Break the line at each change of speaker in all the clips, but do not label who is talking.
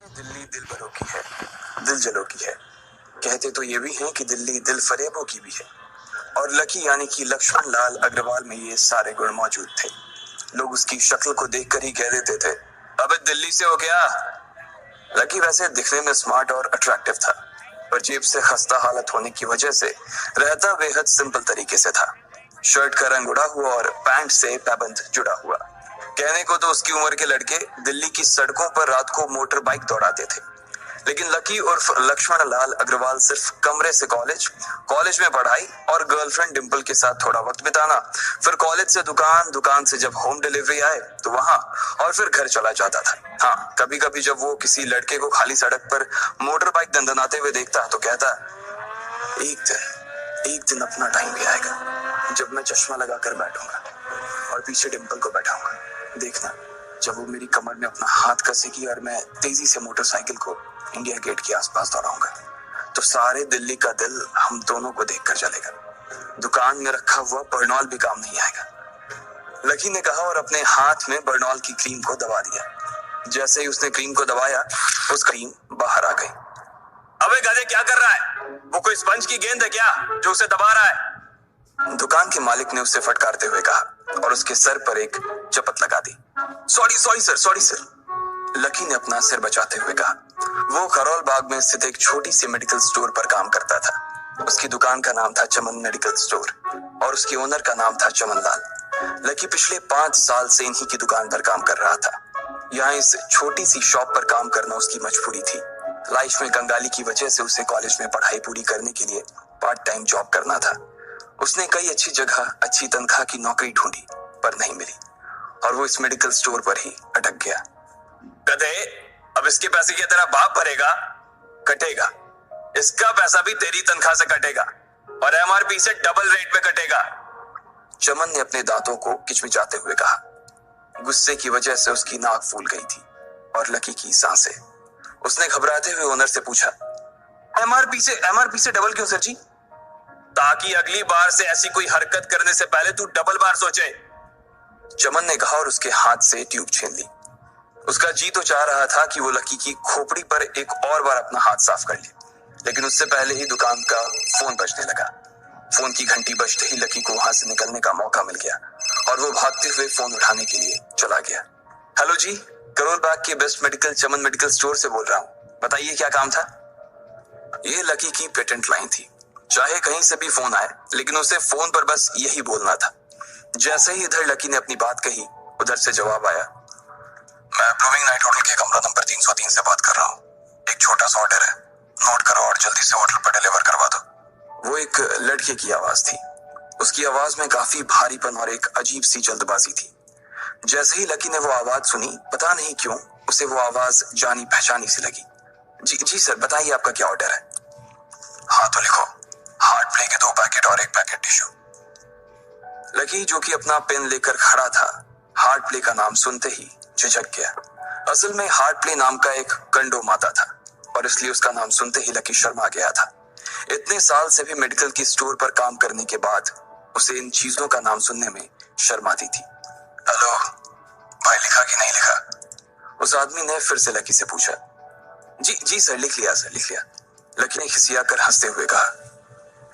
दिल्ली दिल भरों की है, दिल जलों की है। कहते तो ये भी हैं कि दिल्ली दिल फरेबों की भी है। और लकी यानी कि लक्ष्मण लाल अग्रवाल में ये सारे गुण मौजूद थे। लोग उसकी शक्ल को देखकर ही कह देते थे, अबे दिल्ली से हो क्या? लकी वैसे दिखने में स्मार्ट और अट्रैक्टिव था, पर जेब से खस्ता हालत होने की वजह से रहता बेहद सिंपल तरीके से था। शर्ट का रंग उड़ा हुआ और पैंट से पैबंद जुड़ा हुआ। कहने को तो उसकी उम्र के लड़के दिल्ली की सड़कों पर रात को मोटर बाइक दौड़ाते थे, लेकिन लकी उर्फ लक्ष्मण लाल अग्रवाल सिर्फ कमरे से कॉलेज, कॉलेज में पढ़ाई और गर्लफ्रेंड डिंपल के साथ थोड़ा वक्त बिताना, फिर कॉलेज से दुकान, दुकान से जब होम डिलीवरी आए तो वहां, और फिर घर चला जाता था। हाँ, कभी कभी जब वो किसी लड़के को खाली सड़क पर मोटर बाइक दंदनाते हुए देखता तो कहता, एक दिन अपना टाइम भी आएगा जब मैं चश्मा लगाकर बैठूंगा और पीछे डिंपल को बैठाऊंगा। देखना, जब वो मेरी कमर में अपना हाथ कसेगी और मैं तेजी से मोटरसाइकिल को इंडिया गेट के आसपास दौड़ाऊंगा, तो सारे दिल्ली का दिल हम दोनों को देखकर चलेगा। दुकान में रखा हुआ बर्नॉल भी काम नहीं आएगा। लकी ने कहा और अपने हाथ में बर्नॉल की क्रीम को दबा दिया। जैसे ही उसने क्रीम को दबाया, उस क्रीम बाहर आ गई। अबे गधे, क्या कर रहा है? वो कोई स्पंज की गेंद है क्या जो उसे दबा रहा है? दुकान के मालिक ने उसे फटकारते हुए कहा और उसके सर पर एक चपत लगा दी। Sorry sir. लकी ने अपना सिर बचाते हुए कहा। वो करोल बाग में स्थित एक छोटी सी मेडिकल स्टोर पर काम करता था। उसकी दुकान का नाम था चमन मेडिकल स्टोर और उसके ओनर का नाम था चमन लाल। लकी पिछले 5 साल से इन्हीं की दुकान पर काम कर रहा था। यहाँ इस छोटी सी शॉप पर काम करना उसकी मजबूरी थी। लाइफ में कंगाली की वजह से उसे कॉलेज में पढ़ाई पूरी करने के लिए पार्ट टाइम जॉब करना था। उसने कई अच्छी जगह अच्छी तनख्वाह की नौकरी ढूंढी, पर नहीं मिली और वो इस मेडिकल स्टोर पर ही अटक गया। गधे, अब इसके पैसे क्या तेरा बाप भरेगा? कटेगा। इसका पैसा भी तेरी तनख्वाह से कटेगा और एमआरपी से डबल रेट पे कटेगा। चमन ने अपने दांतों को किचमिचाते हुए कहा। गुस्से की वजह से उसकी नाक फूल गई थी और लकी की सांसें। उसने घबराते हुए ओनर से पूछा, एमआरपी से डबल क्यों सर जी? ताकि अगली बार से ऐसी कोई हरकत करने से पहले तू डबल बार सोचे, चमन ने कहा और उसके हाथ से ट्यूब छीन ली। उसका जी तो चाह रहा था कि वो लकी की खोपड़ी पर एक और बार अपना हाथ साफ कर ले, लेकिन उससे पहले ही दुकान का फोन बजने लगा। फोन की घंटी बजते ही लकी को वहां से निकलने का मौका मिल गया और वो भागते हुए फोन उठाने के लिए चला गया। हेलो जी, करोल बाग के बेस्ट मेडिकल चमन मेडिकल स्टोर से बोल रहा हूँ, बताइए क्या काम था? ये लकी की पेटेंट लाइन थी। चाहे कहीं से भी फोन आए, लेकिन उसे फोन पर बस यही बोलना था। जैसे ही इधर लकी ने अपनी बात कही, उधर से जवाब आया, मैं ब्लूमिंग नाइट होटल के कमरा नंबर 303 से बात कर रहा हूँ। एक छोटा सा ऑर्डर है, नोट करो और जल्दी से होटल पर डिलीवर करवा दो। वो एक लड़के की आवाज थी। उसकी आवाज में काफी भारीपन और एक अजीब सी जल्दबाजी थी। जैसे ही लकी ने वो आवाज सुनी, पता नहीं क्यों उसे वो आवाज जानी पहचानी सी लगी। जी सर, बताइए आपका क्या ऑर्डर है? हाँ तो लिखो, हार्ट प्ले के 2 पैकेट और 1 पैकेट टिश्यू। लकी, जो कि अपना पेन लेकर खड़ा था, हार्ट प्ले का नाम सुनते ही झिझक गया। असल में हार्ट प्ले नाम का एक कंडोम आता था और इसलिए उसका नाम सुनते ही लकी शर्मा गया था। इतने साल से भी मेडिकल की स्टोर पर काम करने के बाद उसे इन चीजों का नाम सुनने में शर्म आती थी। हेलो भाई, लिखा कि नहीं लिखा? उस आदमी ने फिर से लकी से पूछा। जी सर, लिख लिया सर, लिख लिया। लकी ने खिसिया कर हंसते हुए कहा।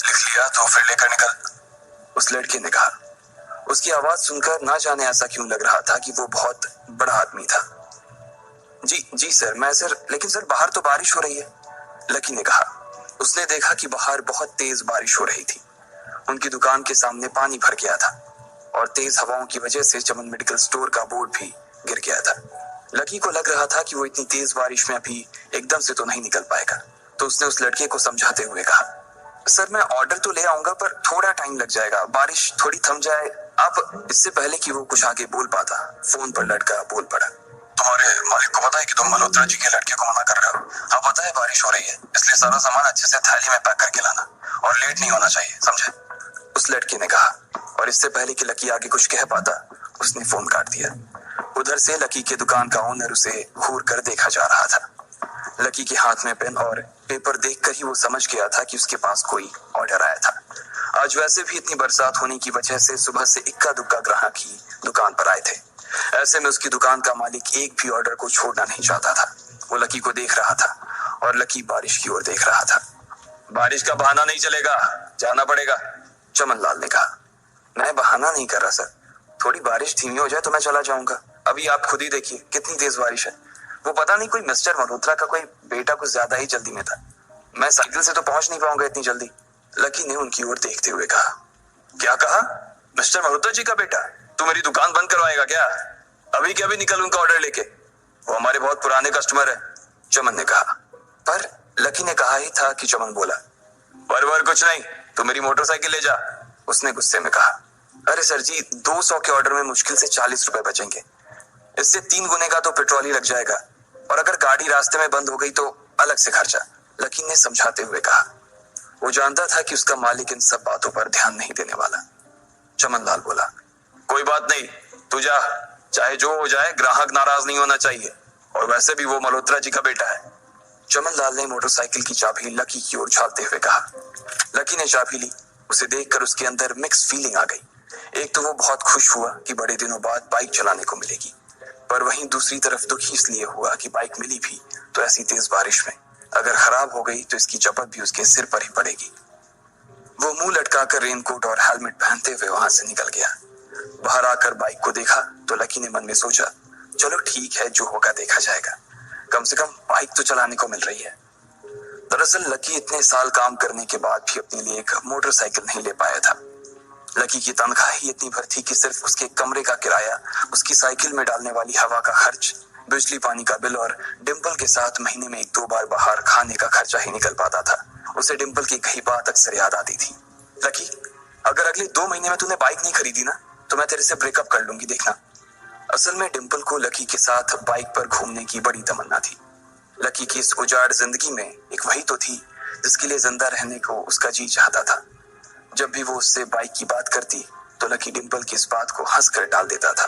लिख लिया तो फिर लेकर निकल, उस लड़के ने कहा। उसकी आवाज सुनकर ना जाने ऐसा क्यों लग रहा था कि वो बहुत बड़ा आदमी था। जी सर, लेकिन सर बाहर तो बारिश हो रही है, लकी ने कहा। उसने देखा कि बाहर बहुत तेज बारिश हो रही थी। उनकी दुकान के सामने पानी भर गया था और तेज हवाओं की वजह से चमन मेडिकल स्टोर का बोर्ड भी गिर गया था। लकी को लग रहा था कि वो इतनी तेज बारिश में अभी एकदम से तो नहीं निकल पाएगा, तो उसने उस लड़के को समझाते हुए कहा, सर मैं ऑर्डर तो ले आऊंगा, पर थोड़ा टाइम लग जाएगा, बारिश थोड़ी थम जाए। अब इससे पहले कि वो कुछ आगे बोल पाता, फोन पर लड़का बोल पड़ा। तुम्हारे मालिक को पता है कि तुम मल्होत्रा जी के लड़के को मना कर रहे हो? हाँ पता है, बारिश हो रही है, इसलिए सारा सामान अच्छे से थैली में पैक करके लाना और लेट नहीं होना चाहिए, समझे? उस लड़के ने कहा और इससे पहले कि लकी आगे कुछ कह पाता, उसने फोन काट दिया। उधर से लकी के दुकान का ओनर उसे घूर कर देखा जा रहा था। लकी के हाथ में पेन और पेपर देखकर ही वो समझ गया था कि उसके पास कोई ऑर्डर आया था। आज वैसे भी इतनी बरसात होने की वजह से सुबह से इक्का दुक्का ग्राहक ही दुकान पर आए थे। ऐसे में उसकी दुकान का मालिक एक भी ऑर्डर को छोड़ना नहीं चाहता था। वो लकी को देख रहा था और लकी बारिश की ओर देख रहा था। बारिश का बहाना नहीं चलेगा, जाना पड़ेगा, चमन लाल ने कहा। मैं बहाना नहीं कर रहा सर, थोड़ी बारिश धीमी हो जाए तो मैं चला जाऊंगा। अभी आप खुद ही देखिए कितनी तेज बारिश है। वो पता नहीं कोई मिस्टर मल्होत्रा का कोई बेटा कुछ ज्यादा ही जल्दी में था। मैं साइकिल से तो पहुंच नहीं पाऊंगा इतनी जल्दी। लकी ने उनकी ओर देखते हुए कहा। क्या कहा? मिस्टर मल्होत्रा जी का बेटा? तू मेरी दुकान बंद करवाएगा क्या? अभी के अभी निकल उनका ऑर्डर लेके, वो हमारे बहुत पुराने कस्टमर है, चमन ने कहा। पर लकी ने कहा ही था कि चमन बोला। पर कुछ नहीं, तू मेरी मोटरसाइकिल ले जा, उसने गुस्से में कहा। अरे सर जी, 200 के ऑर्डर में मुश्किल से 40 रुपए बचेंगे, इससे 3 गुने का तो पेट्रोल ही लग जाएगा, और अगर गाड़ी रास्ते में बंद हो गई तो अलग से खर्चा, लकी ने समझाते हुए कहा। वो जानता था कि उसका मालिक इन सब बातों पर ध्यान नहीं देने वाला। चमन लाल बोला। कोई बात नहीं, तू जा, चाहे जो हो जाए ग्राहक नाराज नहीं होना चाहिए, और वैसे भी वो मल्होत्रा जी का बेटा है। चमन लाल ने मोटरसाइकिल की चाबी लकी की ओर उछालते हुए कहा। लकी ने चाबी ली। उसे देखकर उसके अंदर मिक्स फीलिंग आ गई। एक तो वो बहुत खुश हुआ कि बड़े दिनों बाद बाइक चलाने को मिलेगी, पर वहीं दूसरी तरफ दुखी इसलिए हुआ कि बाइक मिली भी तो ऐसी तेज बारिश में, अगर खराब हो गई तो इसकी चपत भी उसके सिर पर ही पड़ेगी। वो मुंह लटकाकर रेनकोट और हेलमेट पहनते हुए वहां से निकल गया। बाहर आकर बाइक को देखा तो लकी ने मन में सोचा, चलो ठीक है, जो होगा देखा जाएगा, कम से कम बाइक तो चलाने को मिल रही है। दरअसल लकी इतने साल काम करने के बाद भी अपने लिए एक मोटरसाइकिल नहीं ले पाया था। लकी की तनख्वाह ही इतनी भर थी कि सिर्फ उसके कमरे का किराया, उसकी साइकिल में डालने वाली हवा का खर्च, बिजली पानी का बिल और डिंपल के साथ महीने में 1-2 बार बाहर खाने का खर्चा ही निकल पाता था। उसे डिंपल की कही बात अक्सर याद आती थी। लकी, अगर अगले 2 महीने में तूने बाइक नहीं खरीदी ना तो मैं तेरे से ब्रेकअप कर लूंगी, देखना। असल में डिंपल को लकी के साथ बाइक पर घूमने की बड़ी तमन्ना थी। लकी की इस उजाड़ जिंदगी में एक वही तो थी जिसके लिए जिंदा रहने को उसका जी चाहता था। जब भी वो उससे बाइक की बात करती तो लकी डिंपल की इस बात को हंसकर टाल देता था।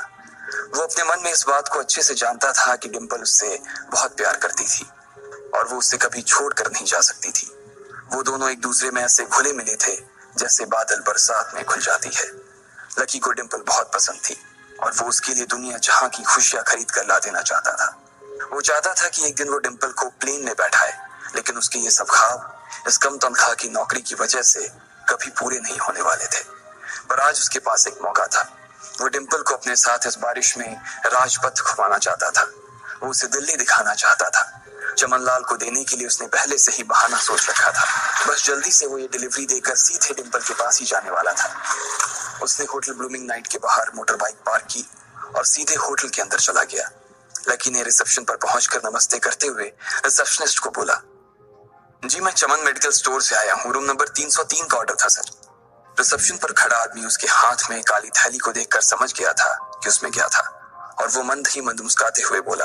वो अपने मन में इस बात को अच्छे से जानता था कि डिंपल उससे बहुत प्यार करती थी और वो उससे कभी छोड़कर नहीं जा सकती थी। वो दोनों एक दूसरे में ऐसे घुले मिले थे जैसे बादल बरसात में घुल जाती है। लकी को डिंपल बहुत पसंद थी और वो उसके लिए दुनिया जहां की खुशियां खरीद कर ला देना चाहता था। वो चाहता था कि एक दिन वो डिंपल को प्लेन में बैठाए, लेकिन उसके ये सब ख्वाब इस कम तनख्वाह की नौकरी की वजह से कभी पूरे नहीं होने वाले थे। पर आज उसके पास एक मौका था। वो डिंपल को अपने साथ इस बारिश में राजपथ घुमाना चाहता था। वो उसे दिल्ली दिखाना चाहता था। चमन लाल को देने के लिए उसने पहले से ही बहाना सोच रखा था। बस जल्दी से वो ये डिलीवरी देकर सीधे डिंपल के पास ही जाने वाला था। उसने होटल ब्लूमिंग नाइट के बाहर मोटर बाइक पार्क की और सीधे होटल के अंदर चला गया। लकी ने रिसेप्शन पर पहुंचकर नमस्ते करते हुए रिसेप्शनिस्ट को बोला, जी मैं चमन मेडिकल स्टोर से आया हूँ, रूम नंबर 303 का ऑर्डर था सर। रिसेप्शन पर खड़ा आदमी उसके हाथ में काली थैली को देखकर समझ गया था कि उसमें क्या था और वो मंद ही मंद मुस्कुराते हुए बोला,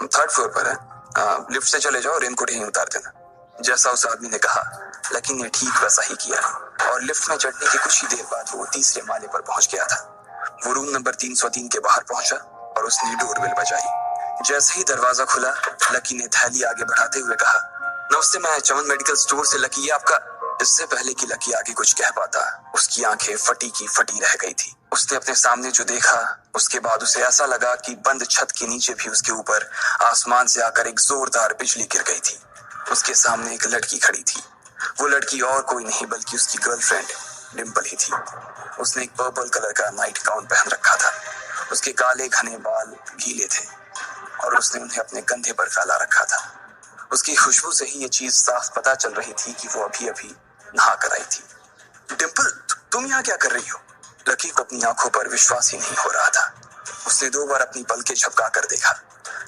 3rd फ्लोर पर है, लिफ्ट से चले जाओ, रेनकोट यहीं उतार देना। जैसा उस आदमी ने कहा लकी ने ठीक वैसा ही किया और लिफ्ट में चढ़ने के कुछ ही देर बाद वो 3रे माले पर पहुंच गया था। वो रूम नंबर 303 के बाहर पहुंचा और उसने डोरबेल बजाई। जैसे ही दरवाजा खुला लकी ने थैली आगे बढ़ाते हुए कहा, नमस्ते, मैं चमन मेडिकल स्टोर से लकी, ये आपका। इससे पहले कि लकी आगे कुछ कह पाता उसकी आंखें फटी की फटी रह गई थी। उसने अपने सामने जो देखा उसके बाद उसे ऐसा लगा कि बंद छत के नीचे भी उसके ऊपर आसमान से आकर एक जोरदार बिजली गिर गई थी। उसके सामने एक लड़की खड़ी थी। वो लड़की और कोई नहीं बल्कि उसकी गर्लफ्रेंड डिंपल ही थी। उसने एक पर्पल कलर का नाइट गाउन पहन रखा था। उसके काले घने बाल गीले थे और उसने उन्हें अपने कंधे पर फैला रखा था। उसकी खुशबू से ही ये चीज साफ पता चल रही थी कि वो अभी अभी नहा कर आई थी। डिंपल, तुम यहाँ क्या कर रही हो? लकी को अपनी आंखों पर विश्वास ही नहीं हो रहा था। उसने 2 बार अपनी पलकें झपका कर देखा,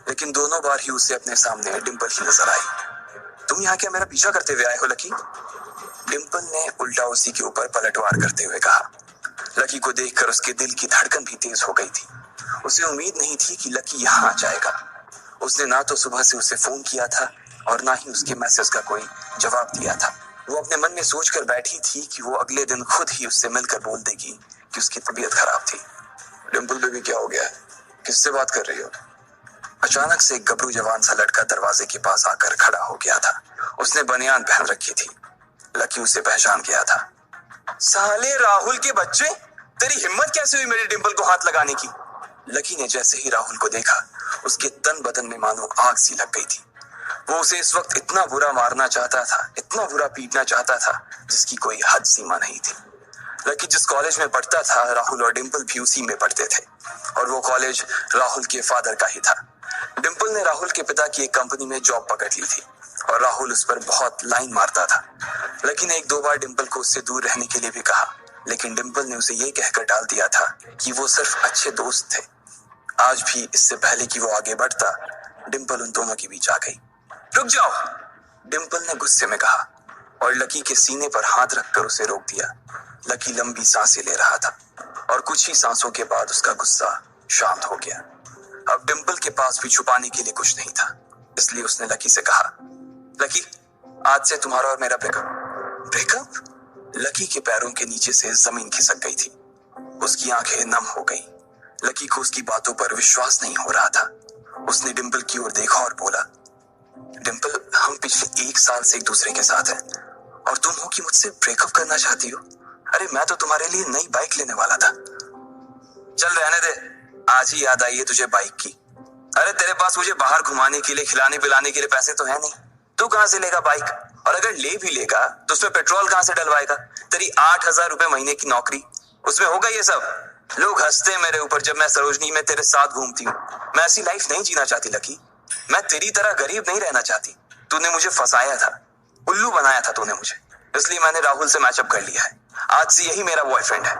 लेकिन दोनों बार ही उसे अपने सामने डिंपल ही नजर आई। तुम यहाँ क्या मेरा पीछा करते हुए आए हो लकी? डिंपल ने उल्टा उसी के ऊपर पलटवार करते हुए कहा। लकी को देखकर उसके दिल की धड़कन भी तेज हो गई थी। उसे उम्मीद नहीं थी कि लकी यहाँ आ जाएगा। उसने ना तो सुबह से उसे फोन किया था और ना ही उसके मैसेज का कोई जवाब दिया था। वो अपने मन में सोचकर बैठी थी कि वो अगले दिन खुद ही उससे मिलकर बोल देगी कि उसकी तबीयत खराब थी। डिंपल बेबी, क्या हो गया है? किससे बात कर रही हो? अचानक से एक गबरू जवान सा लड़का दरवाजे के पास आकर खड़ा हो गया था। उसने बनियान पहन रखी थी। लकी उसे पहचान गया था। साले राहुल के बच्चे, तेरी हिम्मत कैसे हुई मेरी डिंपल को हाथ लगाने की? लकी ने जैसे ही राहुल को देखा उसके तन बदन में मानो आग सी लग गई थी। वो उसे इस वक्त इतना बुरा मारना चाहता था, इतना बुरा पीटना चाहता था, जिसकी कोई हद सीमा नहीं थी। लकी जिस कॉलेज में पढ़ता था, राहुल और डिंपल भी उसी में पढ़ते थे, और वो कॉलेज राहुल के फादर का ही था। डिंपल ने राहुल के पिता की एक कंपनी में जॉब पकड़ ली थी, और राहुल उस पर बहुत लाइन मारता था। लकी ने एक दो बार डिंपल को उससे दूर रहने के लिए भी कहा, लेकिन डिंपल ने उसे ये कहकर टाल दिया था कि वो सिर्फ अच्छे दोस्त थे। आज भी इससे पहले कि वो आगे बढ़ता, डिंपल उन दोनों के बीच आ गई। रुक जाओ, डिंपल ने गुस्से में कहा, और लकी के सीने पर हाथ रखकर उसे रोक दिया। लकी लंबी सांसें ले रहा था, और कुछ ही सांसों के बाद उसका गुस्सा शांत हो गया। अब डिंपल के पास भी छुपाने के लिए कुछ नहीं था, इसलिए उसने लकी से कहा, लकी, आज से तुम्हारा और मेरा ब्रेकअप। ब्रेकअप? लकी के पैरों के नीचे से जमीन खिसक गई थी। उसकी आंखें नम हो गईं। लकी को उसकी बातों पर विश्वास नहीं हो रहा था। उसने डिंपल की ओर देखा और बोला, डिंपल, हम पिछले 1 साल से एक दूसरे के साथ हैं, और तुम हो कि मुझसे ब्रेकअप करना चाहती हो? अरे मैं तो तुम्हारे लिए नई बाइक लेने वाला था। चल रहने दे, आज ही याद आई है तुझे बाइक की। अरे तेरे पास मुझे बाहर घुमाने के लिए, खिलाने पिलाने के लिए पैसे तो है नहीं, तू कहां से लेगा बाइक? और अगर ले भी लेगा तो उसमें पेट्रोल कहां से डलवाएगा? तेरी 8,000 रुपए महीने की नौकरी, उसमें होगा ये सब? लोग हंसते हैं मेरे ऊपर जब मैं सरोजनी में तेरे साथ घूमती हूँ। मैं ऐसी लाइफ नहीं जीना चाहती लकी। मैं तेरी तरह गरीब नहीं रहना चाहती। तूने मुझे फंसाया था, उल्लू बनाया था तूने मुझे, इसलिए मैंने राहुल से मैचअप कर लिया है। आज से यही मेरा बॉयफ्रेंड है,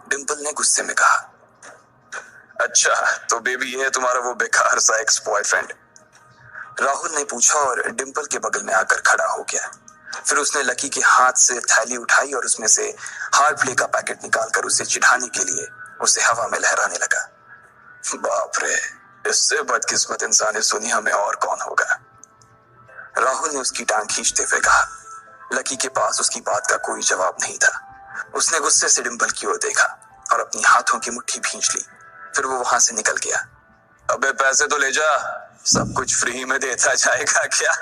डिंपल ने गुस्से में कहा। अच्छा, तो बेबी ये है तुम्हारा वो बेकार सा एक्स बॉयफ्रेंड? राहुल ने पूछा और डिंपल के बगल में आकर खड़ा हो गया। फिर उसने लकी के हाथ से थैली उठाई और उसमें से हार्ड प्ले का पैकेट निकालकर उसे चिढ़ाने के लिए उसे हवा में लहराने लगा। बाप रे, इससे बदकिस्मत इंसान इस दुनिया में और कौन होगा? राहुल ने उसकी टांग खींचते हुए कहा। लकी के पास उसकी बात का कोई जवाब नहीं था। उसने गुस्से से डिंपल की ओर देखा और अपनी हाथों की मुट्ठी भींच ली। फिर वो वहां से निकल गया। अबे पैसे तो ले जा, सब कुछ फ्री में देता जाएगा क्या?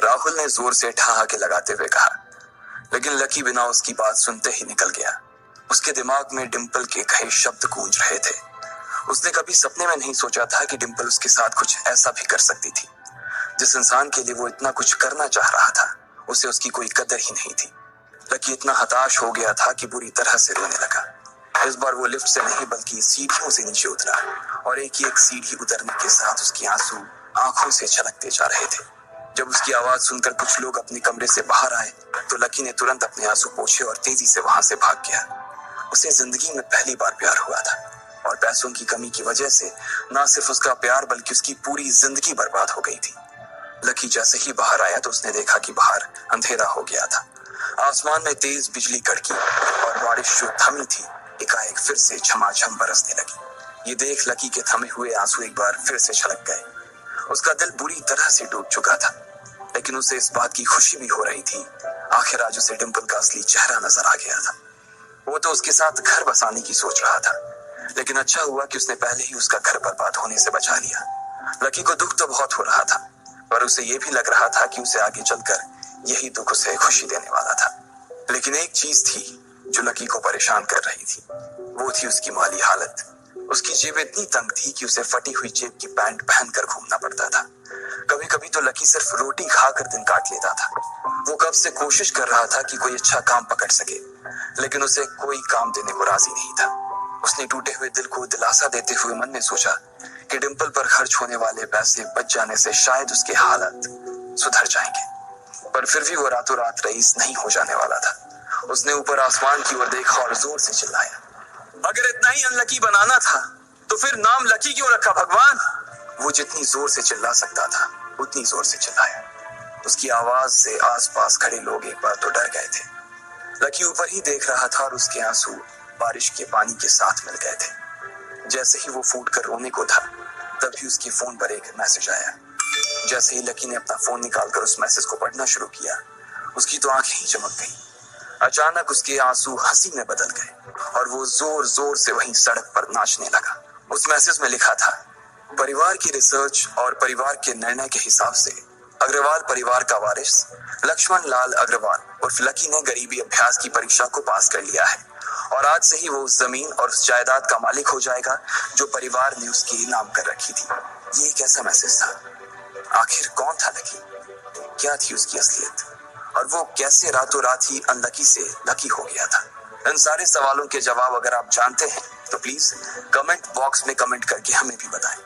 राहुल ने जोर से ठहाके लगाते हुए कहा, लेकिन लकी बिना उसकी बात सुनते ही निकल गया। उसके दिमाग में डिंपल के कहे शब्द गूंज रहे थे। उसने कभी सपने में नहीं सोचा था कि डिंपल उसके साथ कुछ ऐसा भी कर सकती थी। जिस इंसान के लिए वो इतना कुछ करना चाह रहा था, उसे उसकी कोई कदर ही नहीं थी। लकी इतना हताश हो गया था कि बुरी तरह से रोने लगा। इस बार वो लिफ्ट से नहीं बल्कि सीढ़ियों से नीचे उतरा, और एक ही एक सीढ़ी उतरने के साथ उसके आंसू आंखों से छलकते जा रहे थे। जब उसकी आवाज सुनकर कुछ लोग अपने कमरे से बाहर आए तो लकी ने तुरंत अपने आंसू पोंछे और तेजी से वहां से भाग गया। उसे जिंदगी में पहली बार प्यार हुआ था, और पैसों की कमी की वजह से न सिर्फ उसका प्यार बल्कि उसकी पूरी जिंदगी बर्बाद हो गई थी। लकी जैसे ही बाहर आया तो उसने देखा कि बाहर अंधेरा हो गया था। आसमान में तेज बिजली कड़की और बारिश जो थमी थी एकाएक फिर से झमाझम बरसने लगी। ये देख लकी के थमे हुए आंसू एक बार फिर से छलक गए। उसका दिल बुरी तरह से टूट चुका था, लेकिन उसे इस बात की खुशी भी हो रही थी। आखिर आज उसे डिंपल का असली चेहरा नजर आ गया था। वो तो उसके साथ घर बसाने की सोच रहा था, लेकिन अच्छा हुआ कि उसने पहले ही उसका घर बर्बाद होने से बचा लिया। लकी को दुख तो बहुत हो रहा था, पर उसे ये भी लग रहा था कि उसे आगे चलकर यही दुख उसे खुशी देने वाला था। लेकिन एक चीज थी जो लकी को परेशान कर रही थी, वो थी उसकी माली हालत। उसकी जेब इतनी तंग थी कि उसे फटी हुई जेब की पैंट पहनकर घूमना पड़ता था। कभी कभी तो लकी सिर्फ रोटी खाकर दिन काट लेता था। वो कब से कोशिश कर रहा था कि कोई अच्छा काम पकड़ सके, लेकिन उसे कोई काम देने को राजी नहीं था। उसने टूटे हुए दिल को दिलासा देते हुए मन में सोचा कि डिंपल पर खर्च होने वाले पैसे बच जाने से शायद उसके हालत सुधर जाएंगे, पर फिर भी वो रातों रात रईस नहीं हो जाने वाला था। उसने ऊपर आसमान की ओर देखा और जोर से चिल्लाया, अगर इतना ही अनलकी बनाना था तो फिर नाम लकी क्यों रखा भगवान? वो जितनी जोर से चिल्ला सकता था उतनी जोर से चिल्लाया। उसकी आवाज से आसपास खड़े लोग एक बार तो डर गए थे। लकी ऊपर ही देख रहा था और उसके आंसू बारिश के पानी के साथ मिल गए थे। जैसे ही वो फूट कर रोने को था, तभी उसके फोन पर एक मैसेज आया। जैसे ही लकी ने अपना फोन निकालकर उस मैसेज को पढ़ना शुरू किया, उसकी तो आंखें ही चमक गई। अचानक उसके आंसू हंसी में बदल गए और वो जोर जोर से वहीं सड़क पर नाचने लगा। उस मैसेज में लिखा था, परिवार की रिसर्च और परिवार के निर्णय के हिसाब से अग्रवाल परिवार का वारिस लक्ष्मण लाल अग्रवाल उर्फ लकी ने गरीबी अभ्यास की परीक्षा को पास कर लिया है, और आज से ही वो उस जमीन और उस जायदाद का मालिक हो जाएगा जो परिवार ने उसके नाम कर रखी थी। ये एक ऐसा मैसेज था आखिर कौन था लकी? क्या थी उसकी असलियत? और वो कैसे रातों रात ही अनलकी से लकी हो गया था? इन सारे सवालों के जवाब अगर आप जानते हैं तो प्लीज कमेंट बॉक्स में कमेंट करके हमें भी बताएं।